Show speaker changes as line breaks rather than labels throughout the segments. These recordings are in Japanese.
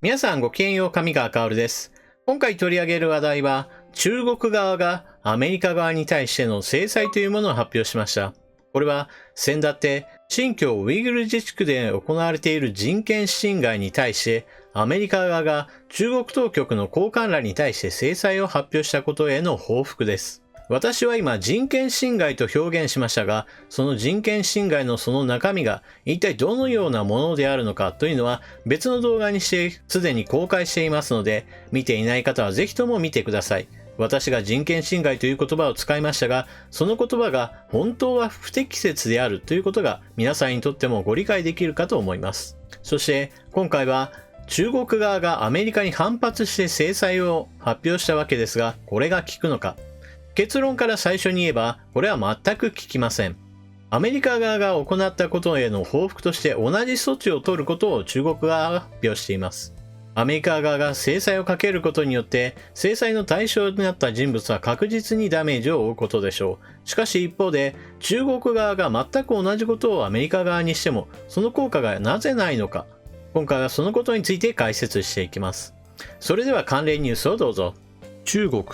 皆さんごきげんよう、上川薫です。今回取り上げる話題は、中国側がアメリカ側に対しての制裁というものを発表しました。これは、先だって新疆ウイグル自治区で行われている人権侵害に対して、アメリカ側が中国当局の高官らに対して制裁を発表したことへの報復です。私は今人権侵害と表現しましたが、その人権侵害のその中身が一体どのようなものであるのかというのは別の動画にしてすでに公開していますので、見ていない方はぜひとも見てください。私が人権侵害という言葉を使いましたが、その言葉が本当は不適切であるということが皆さんにとってもご理解できるかと思います。そして今回は中国側がアメリカに反発して制裁を発表したわけですが、これが効くのか。結論から最初に言えば、これは全く効きません。アメリカ側が行ったことへの報復として同じ措置を取ることを中国側が発表しています。アメリカ側が制裁をかけることによって、制裁の対象になった人物は確実にダメージを負うことでしょう。しかし一方で、中国側が全く同じことをアメリカ側にしても、その効果がなぜないのか。今回はそのことについて解説していきます。それでは関連ニュースをどうぞ。中国。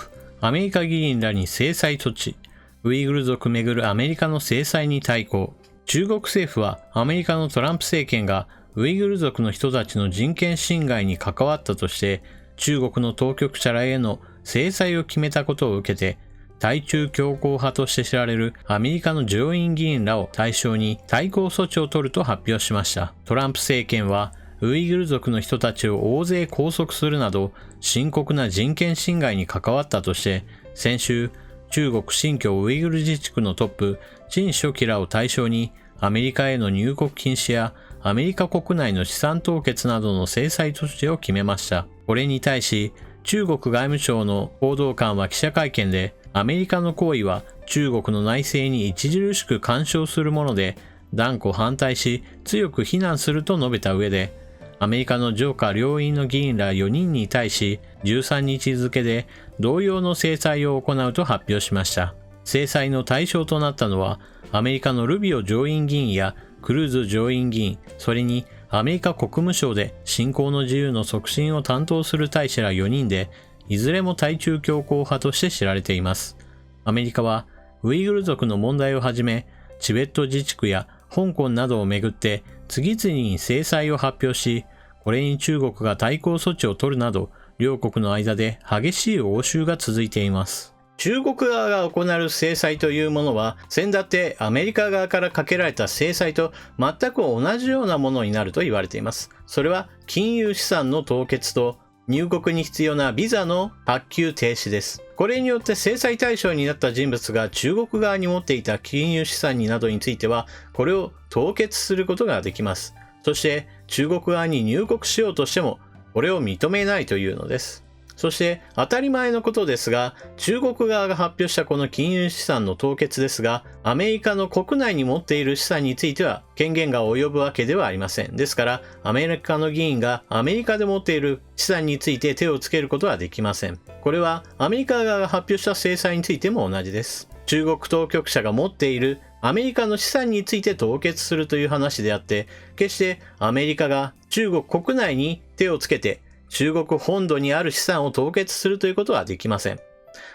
アメリカ議員らに制裁措置。ウイグル族めぐるアメリカの制裁に対抗。中国政府はアメリカのトランプ政権がウイグル族の人たちの人権侵害に関わったとして中国の当局者らへの制裁を決めたことを受けて対中強硬派として知られるアメリカの上院議員らを対象に対抗措置を取ると発表しました。トランプ政権はウイグル族の人たちを大勢拘束するなど深刻な人権侵害に関わったとして先週中国新疆ウイグル自治区のトップ陳書記らを対象にアメリカへの入国禁止やアメリカ国内の資産凍結などの制裁措置を決めました。これに対し中国外務省の報道官は記者会見でアメリカの行為は中国の内政に著しく干渉するもので断固反対し強く非難すると述べた上でアメリカの上下両院の議員ら4人に対し13日付で同様の制裁を行うと発表しました。制裁の対象となったのはアメリカのルビオ上院議員やクルーズ上院議員、それにアメリカ国務省で信仰の自由の促進を担当する大使ら4人でいずれも対中強硬派として知られています。アメリカはウイグル族の問題をはじめチベット自治区や香港などをめぐって次々に制裁を発表し、これに中国が対抗措置を取るなど、両国の間で激しい応酬が続いています。中国側が行う制裁というものは、先だってアメリカ側からかけられた制裁と全く同じようなものになると言われています。それは金融資産の凍結と入国に必要なビザの発給停止です。これによって制裁対象になった人物が中国側に持っていた金融資産などについては、これを凍結することができます。そして中国側に入国しようとしても、これを認めないというのです。そして当たり前のことですが、中国側が発表したこの金融資産の凍結ですが、アメリカの国内に持っている資産については権限が及ぶわけではありません。ですから、アメリカの議員がアメリカで持っている資産について手をつけることはできません。これはアメリカ側が発表した制裁についても同じです。中国当局者が持っているアメリカの資産について凍結するという話であって、決してアメリカが中国国内に手をつけて中国本土にある資産を凍結するということはできません。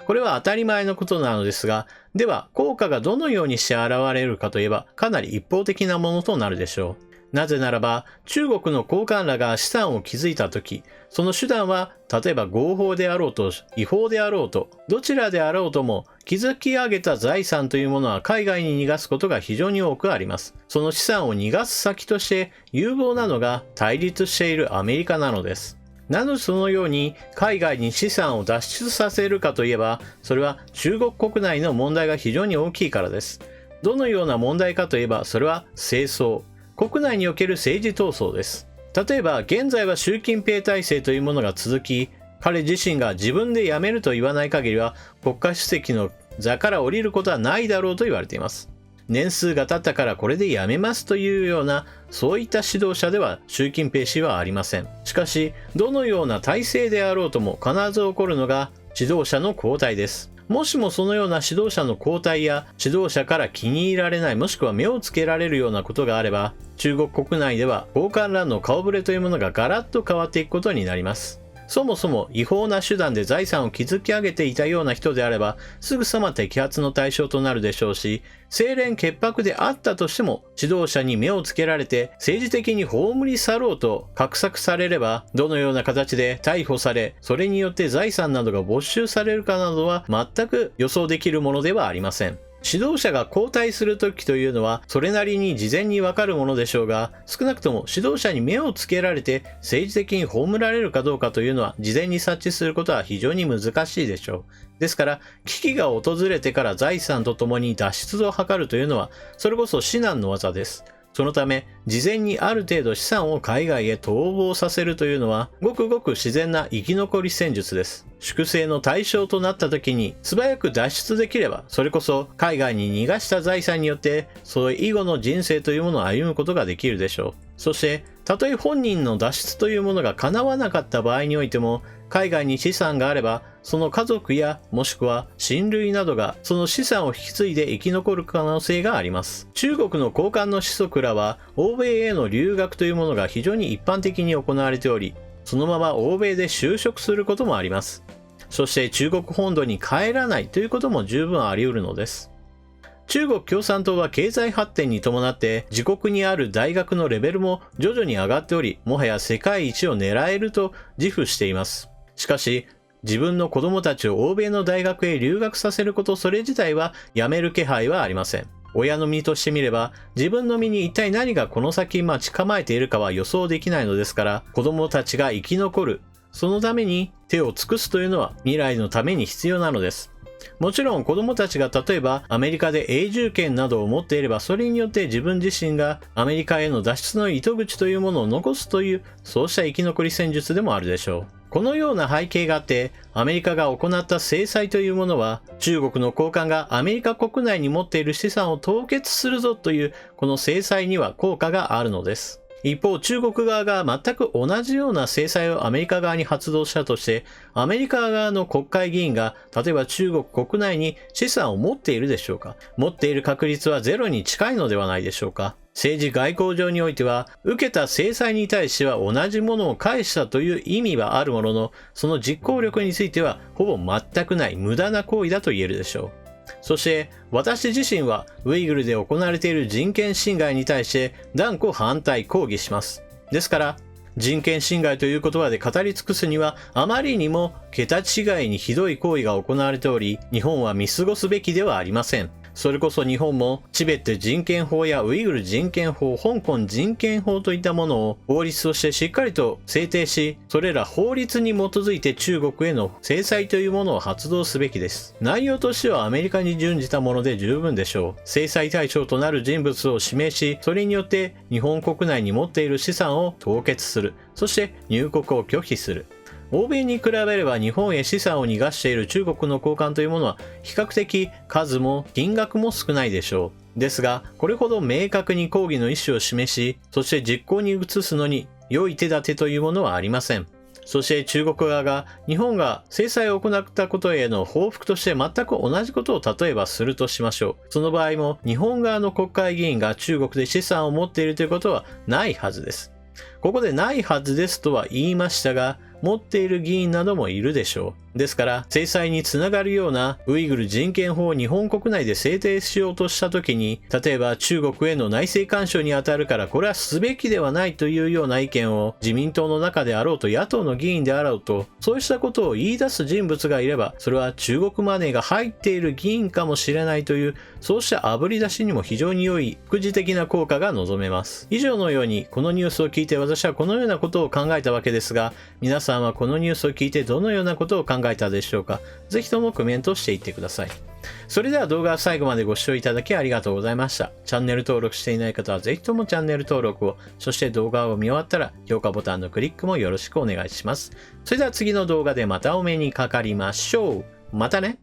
これは当たり前のことなのですが、では効果がどのようにして現れるかといえば、かなり一方的なものとなるでしょう。なぜならば、中国の高官らが資産を築いたとき、その手段は、例えば合法であろうと、違法であろうと、どちらであろうとも、築き上げた財産というものは海外に逃がすことが非常に多くあります。その資産を逃がす先として有望なのが対立しているアメリカなのです。なぜそのように海外に資産を脱出させるかといえば、それは中国国内の問題が非常に大きいからです。どのような問題かといえば、それは政争。国内における政治闘争です。例えば、現在は習近平体制というものが続き、彼自身が自分で辞めると言わない限りは、国家主席の座から降りることはないだろうと言われています。年数が経ったからこれで辞めますというような、そういった指導者では習近平氏はありません。しかし、どのような体制であろうとも必ず起こるのが指導者の交代です。もしもそのような指導者の交代や指導者から気に入られない、もしくは目をつけられるようなことがあれば、中国国内では高官らの顔ぶれというものがガラッと変わっていくことになります。そもそも違法な手段で財産を築き上げていたような人であれば、すぐさま摘発の対象となるでしょうし、清廉潔白であったとしても、指導者に目をつけられて政治的に葬り去ろうと画策されれば、どのような形で逮捕され、それによって財産などが没収されるかなどは全く予想できるものではありません。指導者が交代するときというのはそれなりに事前にわかるものでしょうが、少なくとも指導者に目をつけられて政治的に葬られるかどうかというのは事前に察知することは非常に難しいでしょう。ですから危機が訪れてから財産とともに脱出を図るというのはそれこそ至難の業です。そのため、事前にある程度資産を海外へ逃亡させるというのは、ごくごく自然な生き残り戦術です。粛清の対象となった時に素早く脱出できれば、それこそ海外に逃がした財産によって、その以後の人生というものを歩むことができるでしょう。そして、たとえ本人の脱出というものが叶わなかった場合においても、海外に資産があれば、その家族やもしくは親類などがその資産を引き継いで生き残る可能性があります。中国の高官の子息らは欧米への留学というものが非常に一般的に行われており、そのまま欧米で就職することもあります。そして中国本土に帰らないということも十分あり得るのです。中国共産党は経済発展に伴って自国にある大学のレベルも徐々に上がっており、もはや世界一を狙えると自負しています。しかし、自分の子供たちを欧米の大学へ留学させることそれ自体はやめる気配はありません。親の身としてみれば、自分の身に一体何がこの先待ち構えているかは予想できないのですから、子供たちが生き残る、そのために手を尽くすというのは未来のために必要なのです。もちろん子供たちが例えばアメリカで永住権などを持っていれば、それによって自分自身がアメリカへの脱出の糸口というものを残すという、そうした生き残り戦術でもあるでしょう。このような背景があって、アメリカが行った制裁というものは、中国の高官がアメリカ国内に持っている資産を凍結するぞという、この制裁には効果があるのです。一方、中国側が全く同じような制裁をアメリカ側に発動したとして、アメリカ側の国会議員が、例えば中国国内に資産を持っているでしょうか？持っている確率はゼロに近いのではないでしょうか？政治外交上においては、受けた制裁に対しては同じものを返したという意味はあるものの、その実行力についてはほぼ全くない無駄な行為だと言えるでしょう。そして私自身はウイグルで行われている人権侵害に対して断固反対抗議します。ですから人権侵害という言葉で語り尽くすにはあまりにも桁違いにひどい行為が行われており、日本は見過ごすべきではありません。それこそ日本もチベット人権法やウイグル人権法、香港人権法といったものを法律としてしっかりと制定し、それら法律に基づいて中国への制裁というものを発動すべきです。内容としてはアメリカに準じたもので十分でしょう。制裁対象となる人物を指名し、それによって日本国内に持っている資産を凍結する。そして入国を拒否する。欧米に比べれば日本へ資産を逃がしている中国の高官というものは比較的数も金額も少ないでしょう。ですが、これほど明確に抗議の意思を示し、そして実行に移すのに良い手立てというものはありません。そして中国側が日本が制裁を行ったことへの報復として全く同じことを例えばするとしましょう。その場合も日本側の国会議員が中国で資産を持っているということはないはずです。ここでないはずですとは言いましたが、持っている議員などもいるでしょう。ですから、制裁につながるようなウイグル人権法を日本国内で制定しようとしたときに、例えば中国への内政干渉に当たるからこれはすべきではないというような意見を自民党の中であろうと野党の議員であろうと、そうしたことを言い出す人物がいれば、それは中国マネーが入っている議員かもしれないという、そうした炙り出しにも非常に良い副次的な効果が望めます。以上のように、このニュースを聞いて私はこのようなことを考えたわけですが、皆さんはこのニュースを聞いてどのようなことを考えたでしょうか？ぜひともコメントしていってください。それでは動画を最後までご視聴いただきありがとうございました。チャンネル登録していない方はぜひともチャンネル登録を、そして動画を見終わったら評価ボタンのクリックもよろしくお願いします。それでは次の動画でまたお目にかかりましょう。またね。